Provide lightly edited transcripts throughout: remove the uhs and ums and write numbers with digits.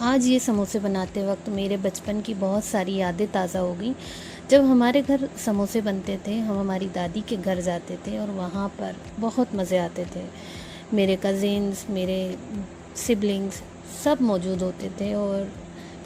आज ये समोसे बनाते वक्त मेरे बचपन की बहुत सारी यादें ताज़ा हो गई। जब हमारे घर समोसे बनते थे, हम हमारी दादी के घर जाते थे और वहाँ पर बहुत मज़े आते थे। मेरे कज़िन्स, मेरे सिबलिंग्स सब मौजूद होते थे और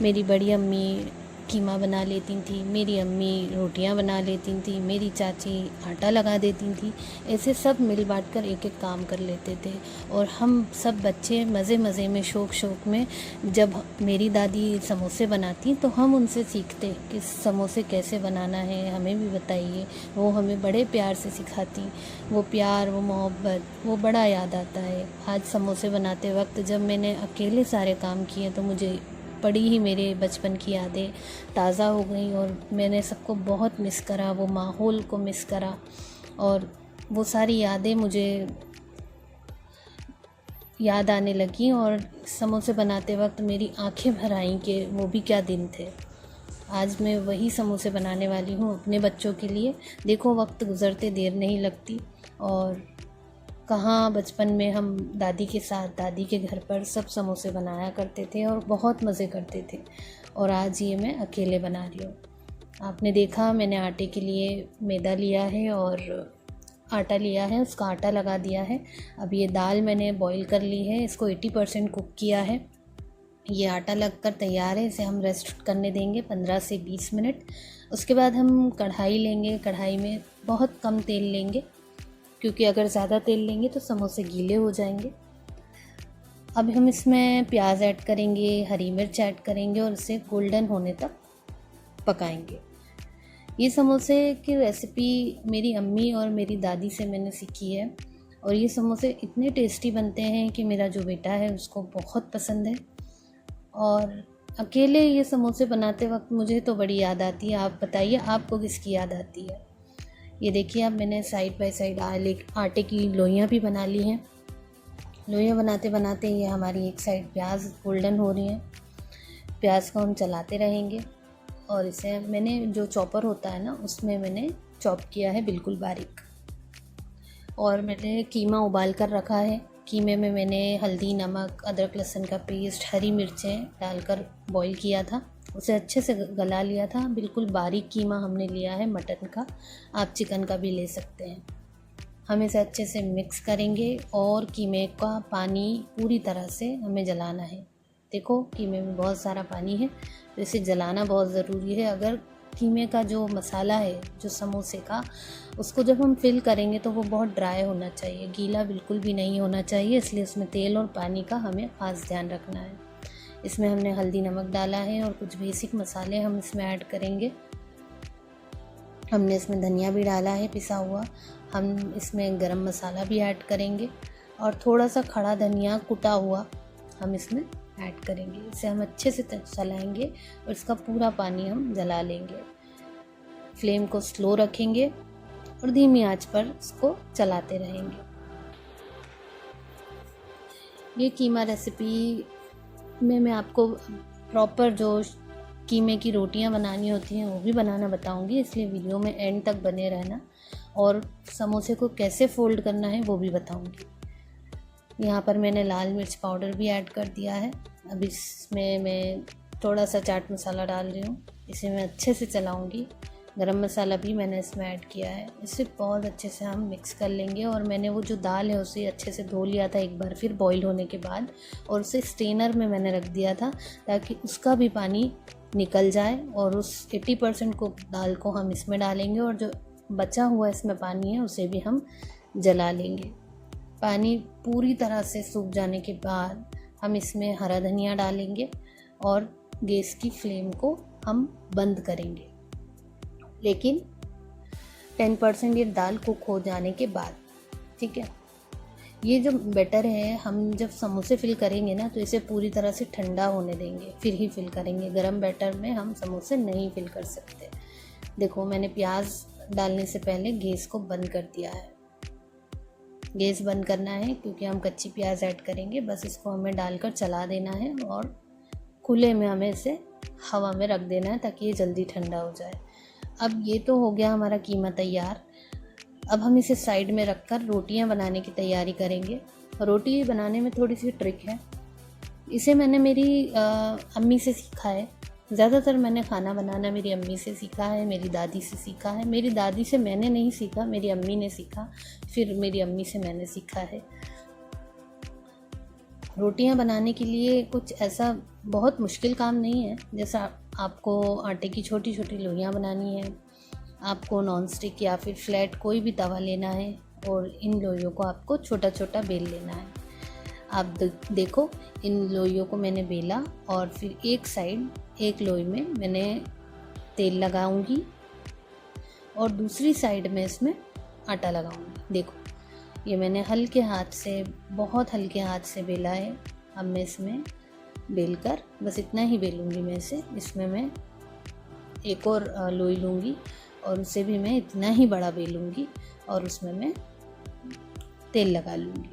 मेरी बड़ी अम्मी कीमा बना लेती थी, मेरी अम्मी रोटियां बना लेती थी, मेरी चाची आटा लगा देती थी। ऐसे सब मिल बांट कर एक एक काम कर लेते थे और हम सब बच्चे मज़े मज़े में शौक़ में जब मेरी दादी समोसे बनाती तो हम उनसे सीखते कि समोसे कैसे बनाना है, हमें भी बताइए। वो हमें बड़े प्यार से सिखाती। वो प्यार, वो मोहब्बत, वो बड़ा याद आता है। आज समोसे बनाते वक्त जब मैंने अकेले सारे काम किए तो मुझे बड़ी ही मेरे बचपन की यादें ताज़ा हो गई और मैंने सबको बहुत मिस करा, वो माहौल को मिस करा और वो सारी यादें मुझे याद आने लगी और समोसे बनाते वक्त मेरी आंखें भर आईं कि वो भी क्या दिन थे। आज मैं वही समोसे बनाने वाली हूँ अपने बच्चों के लिए। देखो, वक्त गुज़रते देर नहीं लगती और कहाँ बचपन में हम दादी के साथ दादी के घर पर सब समोसे बनाया करते थे और बहुत मज़े करते थे और आज ये मैं अकेले बना रही हूँ। आपने देखा, मैंने आटे के लिए मैदा लिया है और आटा लिया है, उसका आटा लगा दिया है। अब ये दाल मैंने बॉईल कर ली है, इसको 80% कुक किया है। ये आटा लगकर तैयार है, इसे हम रेस्ट करने देंगे 15 से 20 मिनट। उसके बाद हम कढ़ाई लेंगे, कढ़ाई में बहुत कम तेल लेंगे क्योंकि अगर ज़्यादा तेल लेंगे तो समोसे गीले हो जाएंगे। अब हम इसमें प्याज ऐड करेंगे, हरी मिर्च ऐड करेंगे और इसे गोल्डन होने तक पकाएंगे। ये समोसे की रेसिपी मेरी अम्मी और मेरी दादी से मैंने सीखी है और ये समोसे इतने टेस्टी बनते हैं कि मेरा जो बेटा है उसको बहुत पसंद है। और अकेले ये समोसे बनाते वक्त मुझे तो बड़ी याद आती है। आप बताइए, आपको किसकी याद आती है? ये देखिए, अब मैंने साइड बाय साइड आटे की लोइयाँ भी बना ली हैं। लोइयाँ बनाते बनाते ये हमारी एक साइड प्याज गोल्डन हो रही है। प्याज को हम चलाते रहेंगे और इसे मैंने जो चॉपर होता है ना, उसमें मैंने चॉप किया है बिल्कुल बारीक। और मैंने कीमा उबाल कर रखा है। कीमे में मैंने हल्दी, नमक, अदरक लहसुन का पेस्ट, हरी मिर्चें डालकर बॉईल किया था। उसे अच्छे से गला लिया था। बिल्कुल बारीक कीमा हमने लिया है मटन का, आप चिकन का भी ले सकते हैं। हम इसे अच्छे से मिक्स करेंगे और कीमे का पानी पूरी तरह से हमें जलाना है। देखो, कीमे में बहुत सारा पानी है तो इसे जलाना बहुत ज़रूरी है। अगर कीमे का जो मसाला है, जो समोसे का, उसको जब हम फिल करेंगे तो वो बहुत ड्राई होना चाहिए, गीला बिल्कुल भी नहीं होना चाहिए। इसलिए उसमें तेल और पानी का हमें खास ध्यान रखना है। इसमें हमने हल्दी, नमक डाला है और कुछ बेसिक मसाले हम इसमें ऐड करेंगे। हमने इसमें धनिया भी डाला है पिसा हुआ। हम इसमें गरम मसाला भी ऐड करेंगे और थोड़ा सा खड़ा धनिया कुटा हुआ हम इसमें ऐड करेंगे। इसे हम अच्छे से चलाएंगे और इसका पूरा पानी हम जला लेंगे। फ्लेम को स्लो रखेंगे और धीमी आंच पर इसको चलाते रहेंगे। ये कीमा रेसिपी में मैं आपको प्रॉपर जो कीमे की रोटियां बनानी होती हैं वो भी बनाना बताऊंगी, इसलिए वीडियो में एंड तक बने रहना। और समोसे को कैसे फोल्ड करना है वो भी बताऊंगी। यहाँ पर मैंने लाल मिर्च पाउडर भी ऐड कर दिया है। अब इसमें मैं थोड़ा सा चाट मसाला डाल रही हूँ। इसे मैं अच्छे से चलाऊंगी। गरम मसाला भी मैंने इसमें ऐड किया है। इसे बहुत अच्छे से हम मिक्स कर लेंगे। और मैंने वो जो दाल है उसे अच्छे से धो लिया था एक बार फिर बॉईल होने के बाद, और उसे स्ट्रेनर में मैंने रख दिया था ताकि उसका भी पानी निकल जाए। और उस 80% को दाल को हम इसमें डालेंगे और जो बचा हुआ इसमें पानी है उसे भी हम जला लेंगे। पानी पूरी तरह से सूख जाने के बाद हम इसमें हरा धनिया डालेंगे और गैस की फ्लेम को हम बंद करेंगे, लेकिन 10% ये दाल कुक हो जाने के बाद। ठीक है, ये जो बैटर है, हम जब समोसे फिल करेंगे ना तो इसे पूरी तरह से ठंडा होने देंगे फिर ही फिल करेंगे। गरम बैटर में हम समोसे नहीं फिल कर सकते। देखो, मैंने प्याज डालने से पहले गैस को बंद कर दिया है। गैस बंद करना है क्योंकि हम कच्ची प्याज ऐड करेंगे। बस इसको हमें डालकर चला देना है और खुले में हमें इसे हवा में रख देना है ताकि ये जल्दी ठंडा हो जाए। अब ये तो हो गया हमारा कीमा तैयार। अब हम इसे साइड में रखकर रोटियां बनाने की तैयारी करेंगे। रोटी बनाने में थोड़ी सी ट्रिक है। इसे मैंने मेरी अम्मी से सीखा है। ज़्यादातर मैंने खाना बनाना मेरी अम्मी से सीखा है, मेरी दादी से सीखा है। मेरी दादी से मैंने नहीं सीखा, मेरी अम्मी ने सीखा, फिर मेरी अम्मी से मैंने सीखा है। रोटियां बनाने के लिए कुछ ऐसा बहुत मुश्किल काम नहीं है। जैसा आपको आटे की छोटी छोटी लोइयां बनानी है, आपको नॉन स्टिक या फिर फ्लैट कोई भी तवा लेना है और इन लोइयों को आपको छोटा छोटा बेल लेना है। आप देखो, इन लोइयों को मैंने बेला और फिर एक साइड एक लोई में मैंने तेल लगाऊंगी और दूसरी साइड में इसमें आटा लगाऊंगी। देखो, ये मैंने हल्के हाथ से, बहुत हल्के हाथ से बेला है। अब मैं इसमें बेलकर बस इतना ही बेलूंगी मैं इसे। इसमें मैं एक और लोई लूँगी और उसे भी मैं इतना ही बड़ा बेलूंगी और उसमें मैं तेल लगा लूँगी।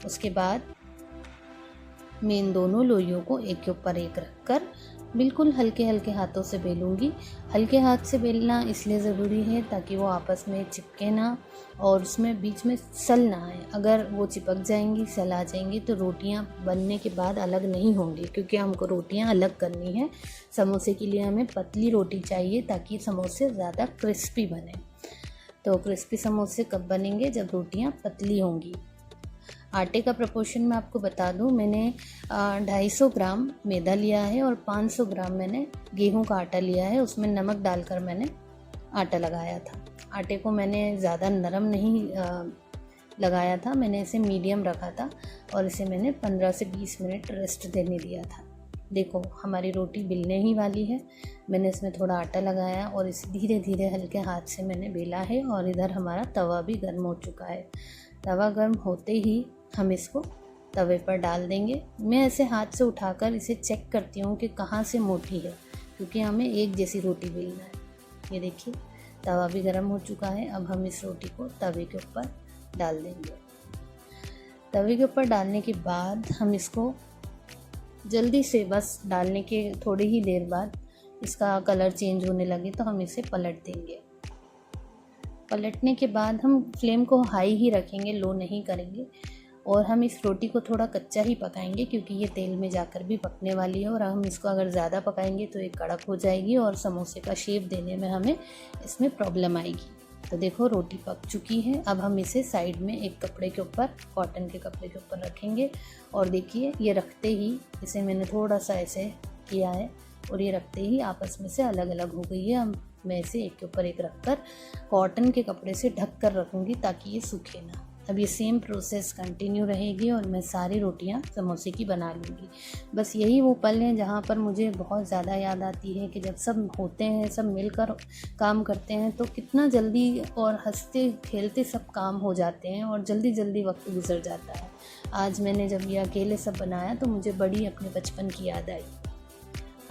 उसके बाद मैं इन दोनों लोइयों को एक के ऊपर एक रखकर बिल्कुल हल्के हल्के हाथों से बेलूँगी। हल्के हाथ से बेलना इसलिए ज़रूरी है ताकि वो आपस में चिपके ना और उसमें बीच में सल ना आए। अगर वो चिपक जाएंगी, सल आ जाएंगी तो रोटियां बनने के बाद अलग नहीं होंगी, क्योंकि हमको रोटियां अलग करनी है। समोसे के लिए हमें पतली रोटी चाहिए ताकि समोसे ज़्यादा क्रिस्पी बने। तो क्रिस्पी समोसे कब बनेंगे? जब रोटियाँ पतली होंगी। आटे का प्रपोर्शन मैं आपको बता दूं, मैंने 250 ग्राम मैदा लिया है और 500 ग्राम मैंने गेहूं का आटा लिया है। उसमें नमक डालकर मैंने आटा लगाया था। आटे को मैंने ज़्यादा नरम नहीं लगाया था, मैंने इसे मीडियम रखा था और इसे मैंने 15 से 20 मिनट रेस्ट देने दिया था। देखो, हमारी रोटी बिलने ही वाली है। मैंने इसमें थोड़ा आटा लगाया और इसे धीरे धीरे हल्के हाथ से मैंने बेला है और इधर हमारा तवा भी गर्म हो चुका है। तवा गर्म होते ही हम इसको तवे पर डाल देंगे। मैं ऐसे हाथ से उठाकर इसे चेक करती हूँ कि कहाँ से मोटी है, क्योंकि हमें एक जैसी रोटी बेलना है। ये देखिए, तवा भी गर्म हो चुका है। अब हम इस रोटी को तवे के ऊपर डाल देंगे। तवे के ऊपर डालने के बाद हम इसको जल्दी से, बस डालने के थोड़ी ही देर बाद इसका कलर चेंज होने लगे तो हम इसे पलट देंगे। पलटने के बाद हम फ्लेम को हाई ही रखेंगे, लो नहीं करेंगे। और हम इस रोटी को थोड़ा कच्चा ही पकाएंगे, क्योंकि ये तेल में जाकर भी पकने वाली है। और हम इसको अगर ज़्यादा पकाएंगे तो ये कड़क हो जाएगी और समोसे का शेप देने में हमें इसमें प्रॉब्लम आएगी। तो देखो, रोटी पक चुकी है। अब हम इसे साइड में एक कपड़े के ऊपर, कॉटन के कपड़े के ऊपर रखेंगे। और देखिए, ये रखते ही इसे मैंने थोड़ा सा ऐसे किया है और ये रखते ही आपस में से अलग अलग हो गई है। मैं इसे एक के ऊपर एक रखकर कॉटन के कपड़े से ढक कर रखूँगी ताकि ये सूखे ना। अब ये सेम प्रोसेस कंटिन्यू रहेगी और मैं सारी रोटियां समोसे की बना लूँगी। बस यही वो पल हैं जहाँ पर मुझे बहुत ज़्यादा याद आती है कि जब सब होते हैं, सब मिलकर काम करते हैं तो कितना जल्दी और हंसते खेलते सब काम हो जाते हैं और जल्दी जल्दी वक्त गुजर जाता है। आज मैंने जब ये अकेले सब बनाया तो मुझे बड़ी अपने बचपन की याद आई।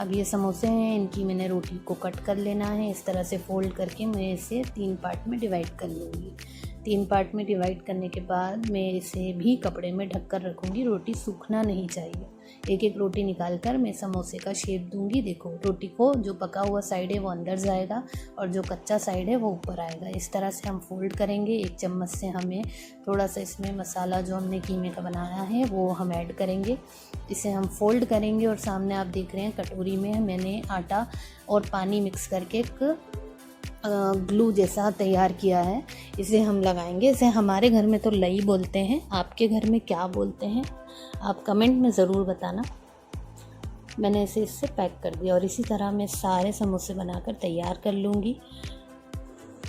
अब ये समोसे हैं, इनकी मैंने रोटी को कट कर लेना है। इस तरह से फोल्ड करके मैं इसे 3 पार्ट में डिवाइड कर लूँगी। 3 पार्ट में डिवाइड करने के बाद मैं इसे भी कपड़े में ढक कर रखूँगी। रोटी सूखना नहीं चाहिए। एक एक रोटी निकाल कर मैं समोसे का शेप दूँगी। देखो, रोटी को जो पका हुआ साइड है वो अंदर जाएगा और जो कच्चा साइड है वो ऊपर आएगा। इस तरह से हम फोल्ड करेंगे। एक चम्मच से हमें थोड़ा सा इसमें मसाला जो हमने कीमे का बनाया है वो हम ऐड करेंगे। इसे हम फोल्ड करेंगे और सामने आप देख रहे हैं कटोरी में मैंने आटा और पानी मिक्स करके एक ग्लू जैसा तैयार किया है। इसे हम लगाएंगे। इसे हमारे घर में तो लई बोलते हैं, आपके घर में क्या बोलते हैं आप कमेंट में ज़रूर बताना। मैंने इसे इससे पैक कर दिया और इसी तरह मैं सारे समोसे बनाकर तैयार कर लूँगी।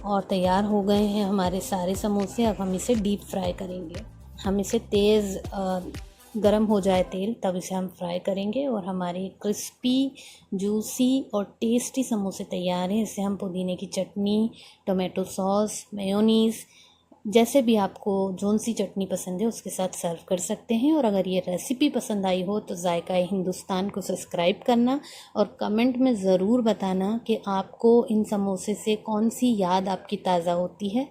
और तैयार हो गए हैं हमारे सारे समोसे। अब हम इसे डीप फ्राई करेंगे। हम इसे तेज़ गरम हो जाए तेल तब इसे हम फ्राई करेंगे और हमारे क्रिस्पी, जूसी और टेस्टी समोसे तैयार हैं। इससे हम पुदीने की चटनी, टोमेटो सॉस, मेयोनीज़, जैसे भी आपको जोन सी चटनी पसंद है उसके साथ सर्व कर सकते हैं। और अगर ये रेसिपी पसंद आई हो तो जायका हिंदुस्तान को सब्सक्राइब करना और कमेंट में ज़रूर बताना कि आपको इन समोसे से कौन सी याद आपकी ताज़ा होती है।